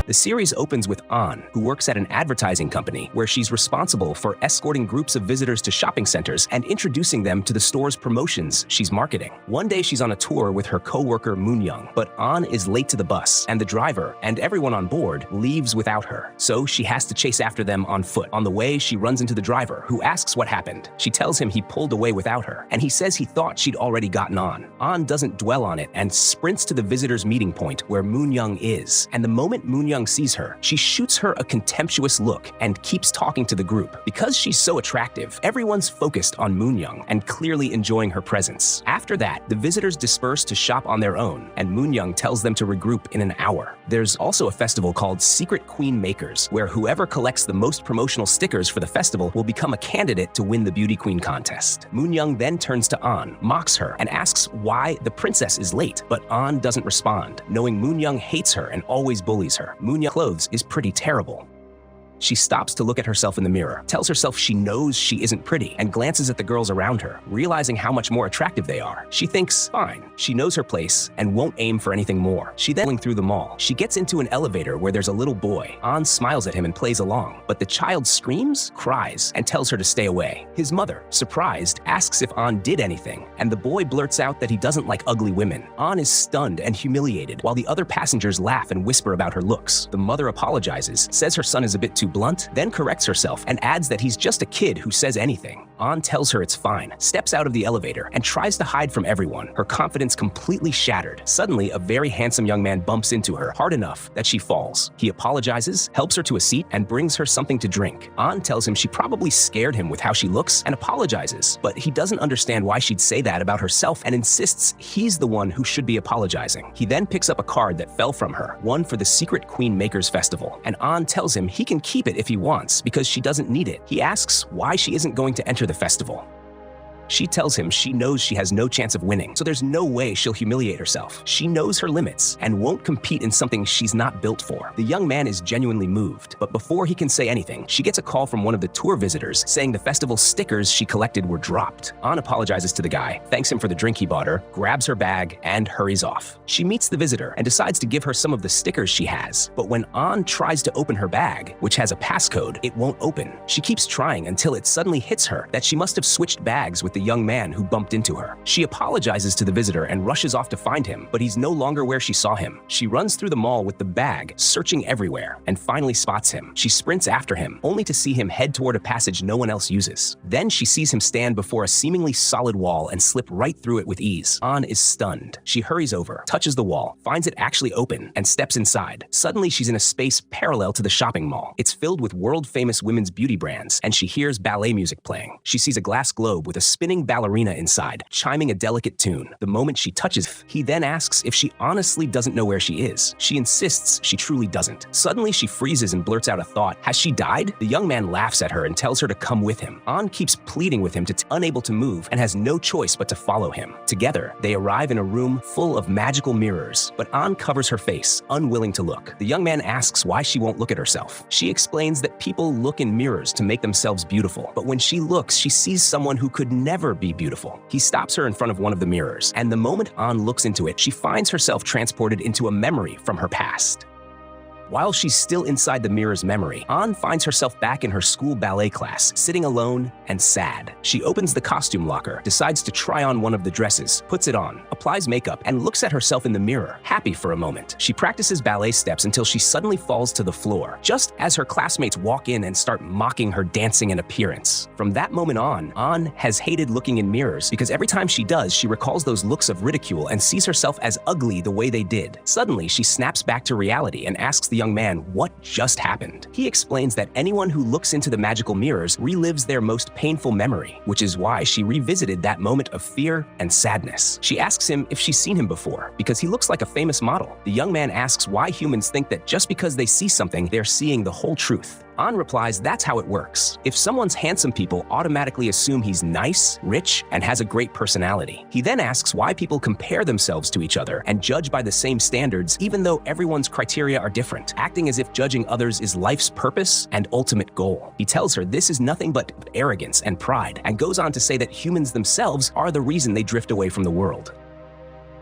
The series opens with An, who works at an advertising company where she's responsible for escorting groups of visitors to shopping centers and introducing them to the store's promotions she's marketing. One day she's on a tour with her co-worker Moon-young, but An is late to the bus, and the driver and everyone on board leaves without her. So she has to chase after them on foot. On the way, she runs into the driver, who asks what happened. She tells him he pulled away without her, and he says he thought she'd already gotten on. An doesn't dwell on it and sprints to the visitors' meeting point where Moon-young is, and the moment Moon-young sees her, she shoots her a contemptuous look and keeps talking to the group. Because she's so attractive, everyone's focused on Moon-young and clearly enjoying her presence. After that, the visitors disperse to shop on their own, and Moon-young tells them to regroup in an hour. There's also a festival called Secret Queen Makers, where whoever collects the most promotional stickers for the festival will become a candidate to win the Beauty Queen contest. Moon-young then turns to An, mocks her, and asks why the princess is late, but An doesn't respond, knowing Moon-young hates her and always bullies her. Moon-young's clothes is pretty terrible. She stops to look at herself in the mirror, tells herself she knows she isn't pretty, and glances at the girls around her, realizing how much more attractive they are. She thinks, fine, she knows her place and won't aim for anything more. She then through the mall. She gets into an elevator where there's a little boy. An smiles at him and plays along, but the child screams, cries, and tells her to stay away. His mother, surprised, asks if An did anything, and the boy blurts out that he doesn't like ugly women. An is stunned and humiliated, while the other passengers laugh and whisper about her looks. The mother apologizes, says her son is a bit too blunt, then corrects herself and adds that he's just a kid who says anything. An tells her it's fine, steps out of the elevator, and tries to hide from everyone, her confidence completely shattered. Suddenly, a very handsome young man bumps into her hard enough that she falls. He apologizes, helps her to a seat, and brings her something to drink. An tells him she probably scared him with how she looks and apologizes, but he doesn't understand why she'd say that about herself and insists he's the one who should be apologizing. He then picks up a card that fell from her, one for the Secret Queen Makers Festival, and An tells him he can keep it if he wants because she doesn't need it. He asks why she isn't going to enter the festival. She tells him she knows she has no chance of winning, so there's no way she'll humiliate herself. She knows her limits and won't compete in something she's not built for. The young man is genuinely moved, but before he can say anything, she gets a call from one of the tour visitors saying the festival stickers she collected were dropped. An apologizes to the guy, thanks him for the drink he bought her, grabs her bag, and hurries off. She meets the visitor and decides to give her some of the stickers she has, but when An tries to open her bag, which has a passcode, it won't open. She keeps trying until it suddenly hits her that she must have switched bags with the young man who bumped into her. She apologizes to the visitor and rushes off to find him, but he's no longer where she saw him. She runs through the mall with the bag, searching everywhere, and finally spots him. She sprints after him, only to see him head toward a passage no one else uses. Then she sees him stand before a seemingly solid wall and slip right through it with ease. An is stunned. She hurries over, touches the wall, finds it actually open, and steps inside. Suddenly, she's in a space parallel to the shopping mall. It's filled with world-famous women's beauty brands, and she hears ballet music playing. She sees a glass globe with a spinning ballerina inside, chiming a delicate tune. The moment she touches, he then asks if she honestly doesn't know where she is. She insists she truly doesn't. Suddenly, she freezes and blurts out a thought. Has she died? The young man laughs at her and tells her to come with him. An keeps pleading with him unable to move and has no choice but to follow him. Together, they arrive in a room full of magical mirrors, but An covers her face, unwilling to look. The young man asks why she won't look at herself. She explains that people look in mirrors to make themselves beautiful, but when she looks, she sees someone who could never be beautiful. He stops her in front of one of the mirrors, and the moment An looks into it, she finds herself transported into a memory from her past. While she's still inside the mirror's memory, An finds herself back in her school ballet class, sitting alone and sad. She opens the costume locker, decides to try on one of the dresses, puts it on, applies makeup, and looks at herself in the mirror, happy for a moment. She practices ballet steps until she suddenly falls to the floor, just as her classmates walk in and start mocking her dancing and appearance. From that moment on, An has hated looking in mirrors because every time she does, she recalls those looks of ridicule and sees herself as ugly the way they did. Suddenly, she snaps back to reality and asks the young man what just happened. He explains that anyone who looks into the magical mirrors relives their most painful memory, which is why she revisited that moment of fear and sadness. She asks him if she's seen him before, because he looks like a famous model. The young man asks why humans think that just because they see something, they're seeing the whole truth. An replies that's how it works. If someone's handsome, people automatically assume he's nice, rich, and has a great personality. He then asks why people compare themselves to each other and judge by the same standards even though everyone's criteria are different, acting as if judging others is life's purpose and ultimate goal. He tells her this is nothing but arrogance and pride, and goes on to say that humans themselves are the reason they drift away from the world.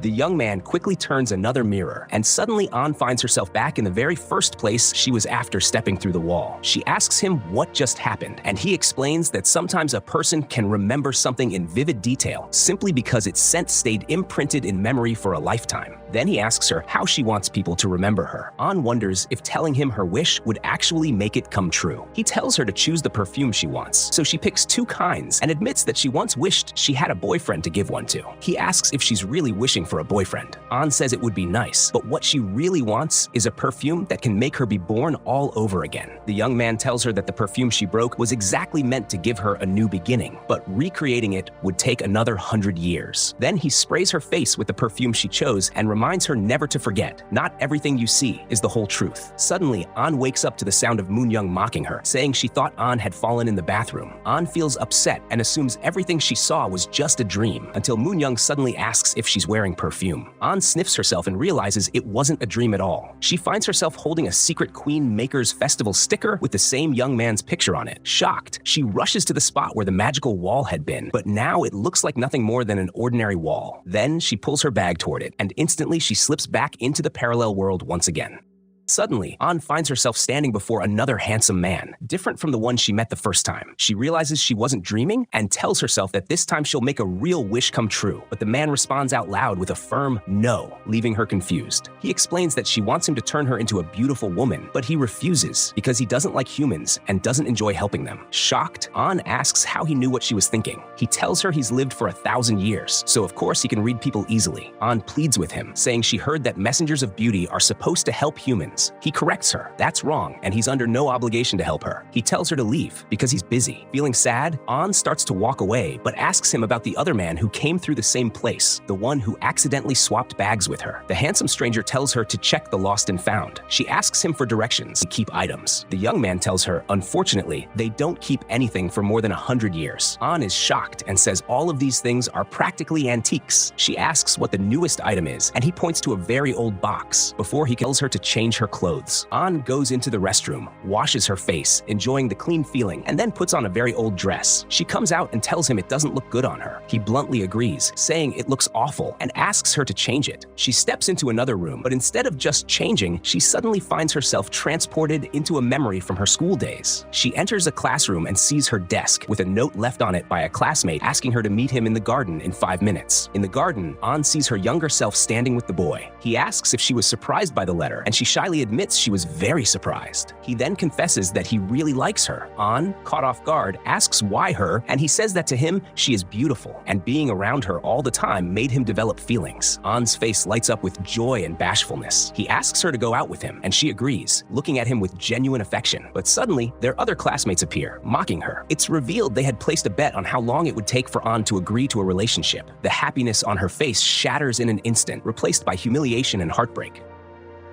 The young man quickly turns another mirror, and suddenly An finds herself back in the very first place she was after stepping through the wall. She asks him what just happened, and he explains that sometimes a person can remember something in vivid detail simply because its scent stayed imprinted in memory for a lifetime. Then he asks her how she wants people to remember her. An wonders if telling him her wish would actually make it come true. He tells her to choose the perfume she wants, so she picks 2 kinds and admits that she once wished she had a boyfriend to give one to. He asks if she's really wishing for a boyfriend. An says it would be nice, but what she really wants is a perfume that can make her be born all over again. The young man tells her that the perfume she broke was exactly meant to give her a new beginning, but recreating it would take another 100 years. Then he sprays her face with the perfume she chose and reminds her never to forget, not everything you see is the whole truth. Suddenly, An wakes up to the sound of Moon-young mocking her, saying she thought An had fallen in the bathroom. An feels upset and assumes everything she saw was just a dream, until Moon-young suddenly asks if she's wearing perfume. An sniffs herself and realizes it wasn't a dream at all. She finds herself holding a secret Queen Maker's Festival sticker with the same young man's picture on it. Shocked, she rushes to the spot where the magical wall had been, but now it looks like nothing more than an ordinary wall. Then she pulls her bag toward it, and instantly she slips back into the parallel world once again. Suddenly, An finds herself standing before another handsome man, different from the one she met the first time. She realizes she wasn't dreaming and tells herself that this time she'll make a real wish come true, but the man responds out loud with a firm no, leaving her confused. He explains that she wants him to turn her into a beautiful woman, but he refuses because he doesn't like humans and doesn't enjoy helping them. Shocked, An asks how he knew what she was thinking. He tells her he's lived for 1,000 years, so of course he can read people easily. An pleads with him, saying she heard that messengers of beauty are supposed to help humans. He corrects her. That's wrong, and he's under no obligation to help her. He tells her to leave because he's busy. Feeling sad, An starts to walk away, but asks him about the other man who came through the same place, the one who accidentally swapped bags with her. The handsome stranger tells her to check the lost and found. She asks him for directions to keep items. The young man tells her, unfortunately, they don't keep anything for more than 100 years. An is shocked and says all of these things are practically antiques. She asks what the newest item is, and he points to a very old box before he tells her to change her clothes. An goes into the restroom, washes her face, enjoying the clean feeling, and then puts on a very old dress. She comes out and tells him it doesn't look good on her. He bluntly agrees, saying it looks awful, and asks her to change it. She steps into another room, but instead of just changing, she suddenly finds herself transported into a memory from her school days. She enters a classroom and sees her desk with a note left on it by a classmate asking her to meet him in the garden in 5 minutes. In the garden, An sees her younger self standing with the boy. He asks if she was surprised by the letter, and she shyly admits she was very surprised. He then confesses that he really likes her. An, caught off guard, asks why her, and he says that to him, she is beautiful, and being around her all the time made him develop feelings. An's face lights up with joy and bashfulness. He asks her to go out with him, and she agrees, looking at him with genuine affection. But suddenly, their other classmates appear, mocking her. It's revealed they had placed a bet on how long it would take for An to agree to a relationship. The happiness on her face shatters in an instant, replaced by humiliation and heartbreak.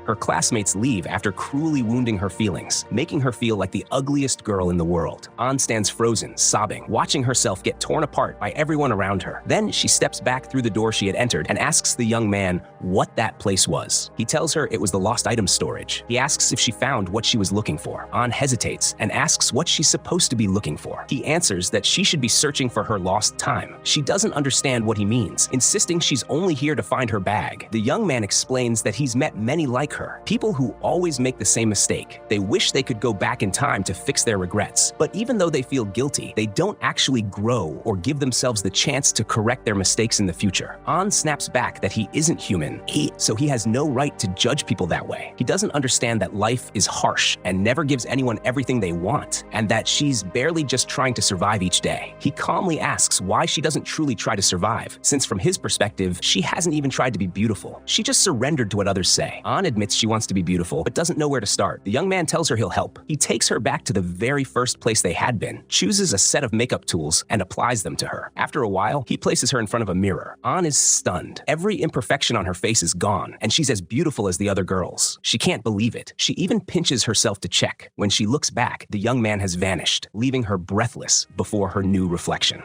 Her classmates leave after cruelly wounding her feelings, making her feel like the ugliest girl in the world. An stands frozen, sobbing, watching herself get torn apart by everyone around her. Then she steps back through the door she had entered and asks the young man what that place was. He tells her it was the lost items storage. He asks if she found what she was looking for. An hesitates and asks what she's supposed to be looking for. He answers that she should be searching for her lost time. She doesn't understand what he means, insisting she's only here to find her bag. The young man explains that he's met many like her, people who always make the same mistake. They wish they could go back in time to fix their regrets, but even though they feel guilty, they don't actually grow or give themselves the chance to correct their mistakes in the future. An snaps back that he isn't human, so he has no right to judge people that way. He doesn't understand that life is harsh and never gives anyone everything they want, and that she's barely just trying to survive each day. He calmly asks why she doesn't truly try to survive, since from his perspective, she hasn't even tried to be beautiful. She just surrendered to what others say. An admits she wants to be beautiful, but doesn't know where to start. The young man tells her he'll help. He takes her back to the very first place they had been, chooses a set of makeup tools, and applies them to her. After a while, he places her in front of a mirror. An is stunned. Every imperfection on her face is gone, and she's as beautiful as the other girls. She can't believe it. She even pinches herself to check. When she looks back, the young man has vanished, leaving her breathless before her new reflection.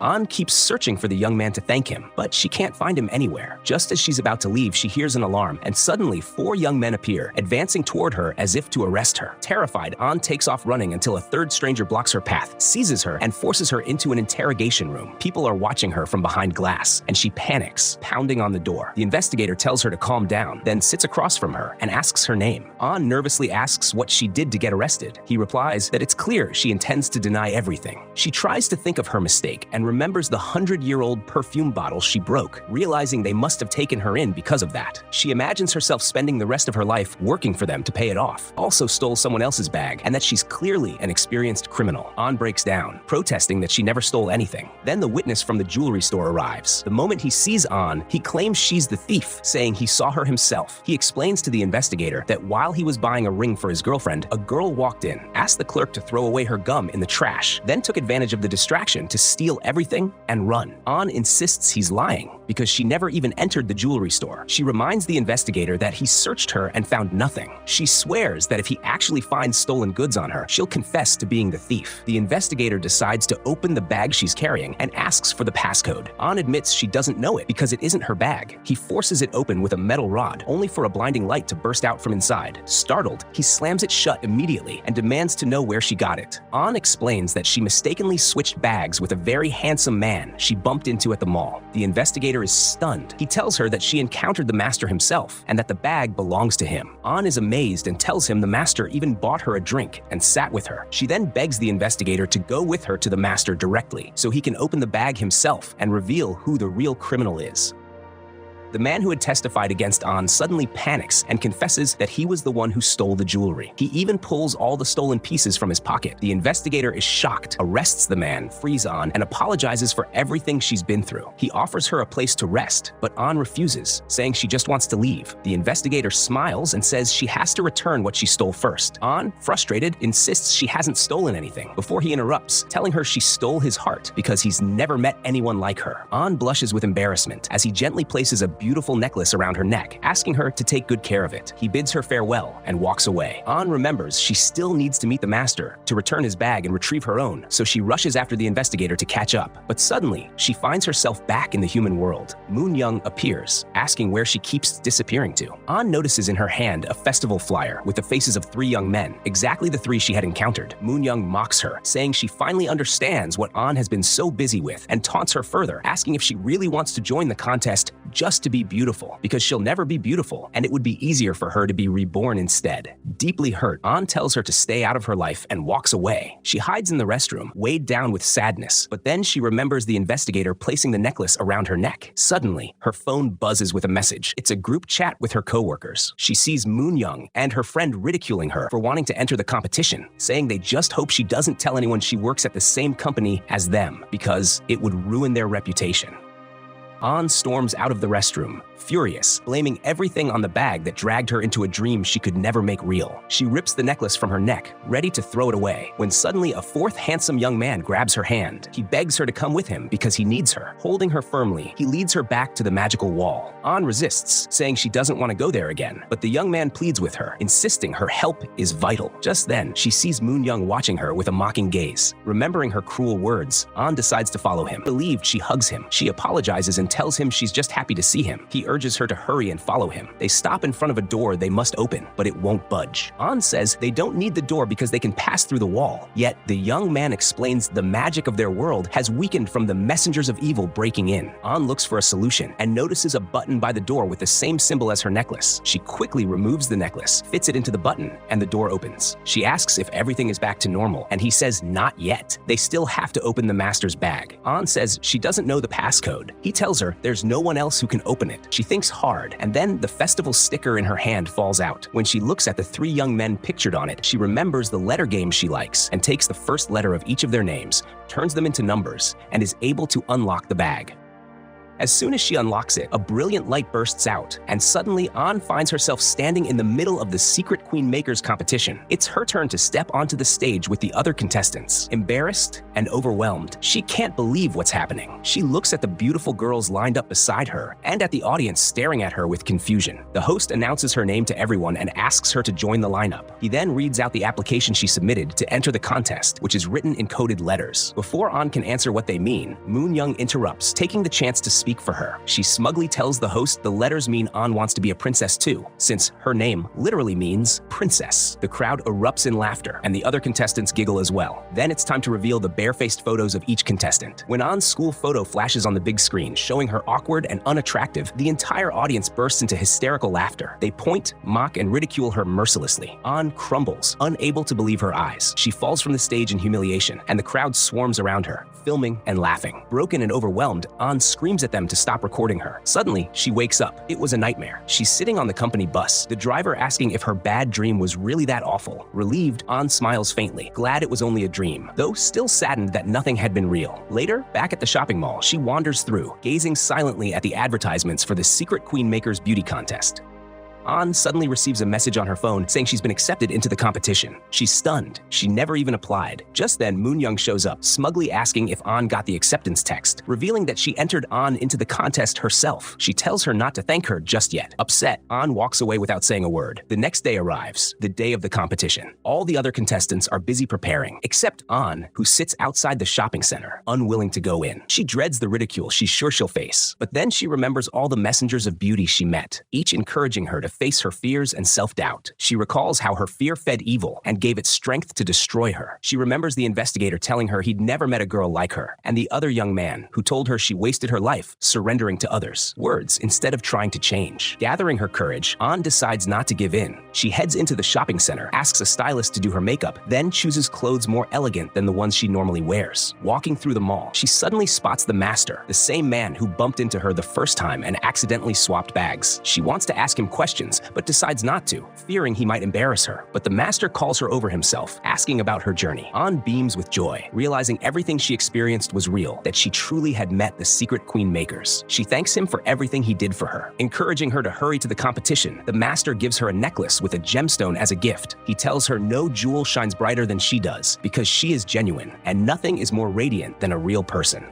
An keeps searching for the young man to thank him, but she can't find him anywhere. Just as she's about to leave, she hears an alarm, and suddenly 4 young men appear, advancing toward her as if to arrest her. Terrified, An takes off running until a third stranger blocks her path, seizes her, and forces her into an interrogation room. People are watching her from behind glass, and she panics, pounding on the door. The investigator tells her to calm down, then sits across from her and asks her name. An nervously asks what she did to get arrested. He replies that it's clear she intends to deny everything. She tries to think of her mistake and remembers the 100-year-old perfume bottle she broke, realizing they must have taken her in because of that. She imagines herself spending the rest of her life working for them to pay it off, also stole someone else's bag, and that she's clearly an experienced criminal. An breaks down, protesting that she never stole anything. Then the witness from the jewelry store arrives. The moment he sees An, he claims she's the thief, saying he saw her himself. He explains to the investigator that while he was buying a ring for his girlfriend, a girl walked in, asked the clerk to throw away her gum in the trash, then took advantage of the distraction to steal everything and run. An insists he's lying because she never even entered the jewelry store. She reminds the investigator that he searched her and found nothing. She swears that if he actually finds stolen goods on her, she'll confess to being the thief. The investigator decides to open the bag she's carrying and asks for the passcode. An admits she doesn't know it because it isn't her bag. He forces it open with a metal rod, only for a blinding light to burst out from inside. Startled, he slams it shut immediately and demands to know where she got it. An explains that she mistakenly switched bags with a very handsome man she bumped into at the mall. The investigator is stunned. He tells her that she encountered the master himself and that the bag belongs to him. An is amazed and tells him the master even bought her a drink and sat with her. She then begs the investigator to go with her to the master directly so he can open the bag himself and reveal who the real criminal is. The man who had testified against An suddenly panics and confesses that he was the one who stole the jewelry. He even pulls all the stolen pieces from his pocket. The investigator is shocked, arrests the man, frees An, and apologizes for everything she's been through. He offers her a place to rest, but An refuses, saying she just wants to leave. The investigator smiles and says she has to return what she stole first. An, frustrated, insists she hasn't stolen anything before he interrupts, telling her she stole his heart because he's never met anyone like her. An blushes with embarrassment as he gently places a beautiful necklace around her neck, asking her to take good care of it. He bids her farewell and walks away. An remembers she still needs to meet the master to return his bag and retrieve her own, so she rushes after the investigator to catch up. But suddenly, she finds herself back in the human world. Moon Young appears, asking where she keeps disappearing to. An notices in her hand a festival flyer with the faces of 3 young men, exactly the 3 she had encountered. Moon Young mocks her, saying she finally understands what An has been so busy with, and taunts her further, asking if she really wants to join the contest just to be beautiful, because she'll never be beautiful, and it would be easier for her to be reborn instead. Deeply hurt, An tells her to stay out of her life and walks away. She hides in the restroom, weighed down with sadness, but then she remembers the investigator placing the necklace around her neck. Suddenly, her phone buzzes with a message. It's a group chat with her coworkers. She sees Moon Young and her friend ridiculing her for wanting to enter the competition, saying they just hope she doesn't tell anyone she works at the same company as them, because it would ruin their reputation. An storms out of the restroom, furious, blaming everything on the bag that dragged her into a dream she could never make real. She rips the necklace from her neck, ready to throw it away, when suddenly a 4th handsome young man grabs her hand. He begs her to come with him because he needs her. Holding her firmly, he leads her back to the magical wall. An resists, saying she doesn't want to go there again, but the young man pleads with her, insisting her help is vital. Just then, she sees Moon Young watching her with a mocking gaze. Remembering her cruel words, An decides to follow him. Relieved, she hugs him. She apologizes and tells him she's just happy to see him. He urges her to hurry and follow him. They stop in front of a door they must open, but it won't budge. An says they don't need the door because they can pass through the wall. Yet, the young man explains the magic of their world has weakened from the messengers of evil breaking in. An looks for a solution and notices a button by the door with the same symbol as her necklace. She quickly removes the necklace, fits it into the button, and the door opens. She asks if everything is back to normal, and he says not yet. They still have to open the master's bag. An says she doesn't know the passcode. He tells her there's no one else who can open it. She thinks hard, and then the festival sticker in her hand falls out. When she looks at the 3 young men pictured on it, she remembers the letter game she likes and takes the first letter of each of their names, turns them into numbers, and is able to unlock the bag. As soon as she unlocks it, a brilliant light bursts out, and suddenly An finds herself standing in the middle of the Secret Queen Makers competition. It's her turn to step onto the stage with the other contestants. Embarrassed and overwhelmed, she can't believe what's happening. She looks at the beautiful girls lined up beside her and at the audience staring at her with confusion. The host announces her name to everyone and asks her to join the lineup. He then reads out the application she submitted to enter the contest, which is written in coded letters. Before An can answer what they mean, Moon Young interrupts, taking the chance to speak for her. She smugly tells the host the letters mean An wants to be a princess too, since her name literally means princess. The crowd erupts in laughter, and the other contestants giggle as well. Then it's time to reveal the barefaced photos of each contestant. When An's school photo flashes on the big screen, showing her awkward and unattractive, the entire audience bursts into hysterical laughter. They point, mock, and ridicule her mercilessly. An crumbles, unable to believe her eyes. She falls from the stage in humiliation, and the crowd swarms around her, filming and laughing. Broken and overwhelmed, An screams at them to stop recording her. Suddenly, she wakes up. It was a nightmare. She's sitting on the company bus, the driver asking if her bad dream was really that awful. Relieved, An smiles faintly, glad it was only a dream, though still saddened that nothing had been real. Later, back at the shopping mall, she wanders through, gazing silently at the advertisements for the Secret Queen Makers beauty contest. An suddenly receives a message on her phone saying she's been accepted into the competition. She's stunned. She never even applied. Just then, Moon Young shows up, smugly asking if An got the acceptance text, revealing that she entered An into the contest herself. She tells her not to thank her just yet. Upset, An walks away without saying a word. The next day arrives, the day of the competition. All the other contestants are busy preparing, except An, who sits outside the shopping center, unwilling to go in. She dreads the ridicule she's sure she'll face, but then she remembers all the messengers of beauty she met, each encouraging her to face her fears and self-doubt. She recalls how her fear fed evil and gave it strength to destroy her. She remembers the investigator telling her he'd never met a girl like her, and the other young man who told her she wasted her life surrendering to others. Words instead of trying to change. Gathering her courage, An decides not to give in. She heads into the shopping center, asks a stylist to do her makeup, then chooses clothes more elegant than the ones she normally wears. Walking through the mall, she suddenly spots the master, the same man who bumped into her the first time and accidentally swapped bags. She wants to ask him questions, but decides not to, fearing he might embarrass her. But the master calls her over himself, asking about her journey. An beams with joy, realizing everything she experienced was real, that she truly had met the Secret Queen Makers. She thanks him for everything he did for her. Encouraging her to hurry to the competition, the master gives her a necklace with a gemstone as a gift. He tells her no jewel shines brighter than she does, because she is genuine, and nothing is more radiant than a real person.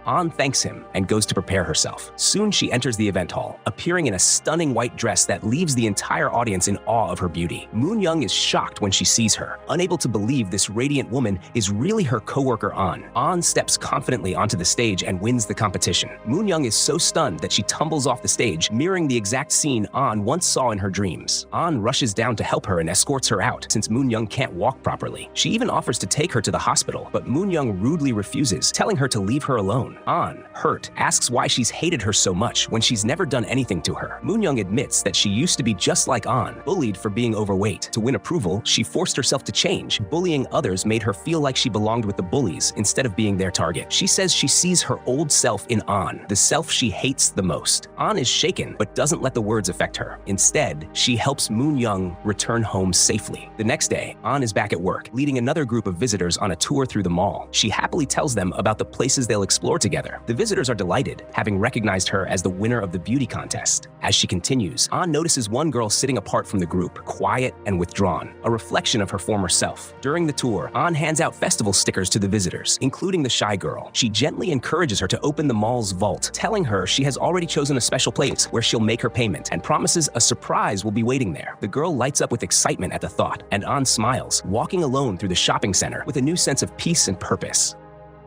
An thanks him and goes to prepare herself. Soon she enters the event hall, appearing in a stunning white dress that leaves the entire audience in awe of her beauty. Moon Young is shocked when she sees her, unable to believe this radiant woman is really her coworker An. An steps confidently onto the stage and wins the competition. Moon Young is so stunned that she tumbles off the stage, mirroring the exact scene An once saw in her dreams. An rushes down to help her and escorts her out, since Moon Young can't walk properly. She even offers to take her to the hospital, but Moon Young rudely refuses, telling her to leave her alone. An, hurt, asks why she's hated her so much when she's never done anything to her. Moon Young admits that she used to be just like An, bullied for being overweight. To win approval, she forced herself to change. Bullying others made her feel like she belonged with the bullies instead of being their target. She says she sees her old self in An, the self she hates the most. An is shaken, but doesn't let the words affect her. Instead, she helps Moon Young return home safely. The next day, An is back at work, leading another group of visitors on a tour through the mall. She happily tells them about the places they'll explore together. The visitors are delighted, having recognized her as the winner of the beauty contest. As she continues, An notices one girl sitting apart from the group, quiet and withdrawn, a reflection of her former self. During the tour, An hands out festival stickers to the visitors, including the shy girl. She gently encourages her to open the mall's vault, telling her she has already chosen a special place where she'll make her payment, and promises a surprise will be waiting there. The girl lights up with excitement at the thought, and An smiles, walking alone through the shopping center with a new sense of peace and purpose.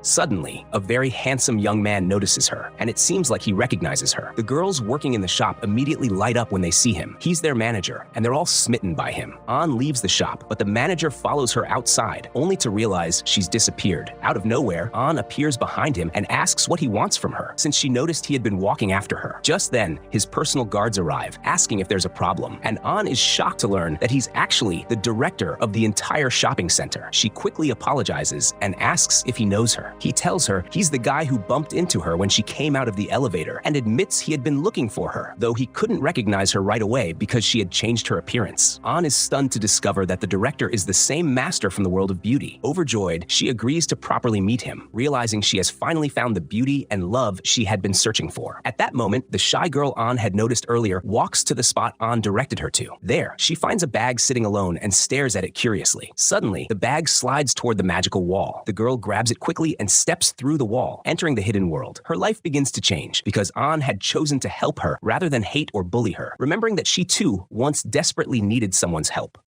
Suddenly, a very handsome young man notices her, and it seems like he recognizes her. The girls working in the shop immediately light up when they see him. He's their manager, and they're all smitten by him. An leaves the shop, but the manager follows her outside, only to realize she's disappeared. Out of nowhere, An appears behind him and asks what he wants from her, since she noticed he had been walking after her. Just then, his personal guards arrive, asking if there's a problem, and An is shocked to learn that he's actually the director of the entire shopping center. She quickly apologizes and asks if he knows her. her. He tells her he's the guy who bumped into her when she came out of the elevator and admits he had been looking for her, though he couldn't recognize her right away because she had changed her appearance. An is stunned to discover that the director is the same master from the world of beauty. Overjoyed, she agrees to properly meet him, realizing she has finally found the beauty and love she had been searching for. At that moment, the shy girl An had noticed earlier walks to the spot An directed her to. There, she finds a bag sitting alone and stares at it curiously. Suddenly, the bag slides toward the magical wall. The girl grabs it quickly and steps through the wall, entering the hidden world. Her life begins to change because An had chosen to help her rather than hate or bully her, remembering that she too once desperately needed someone's help.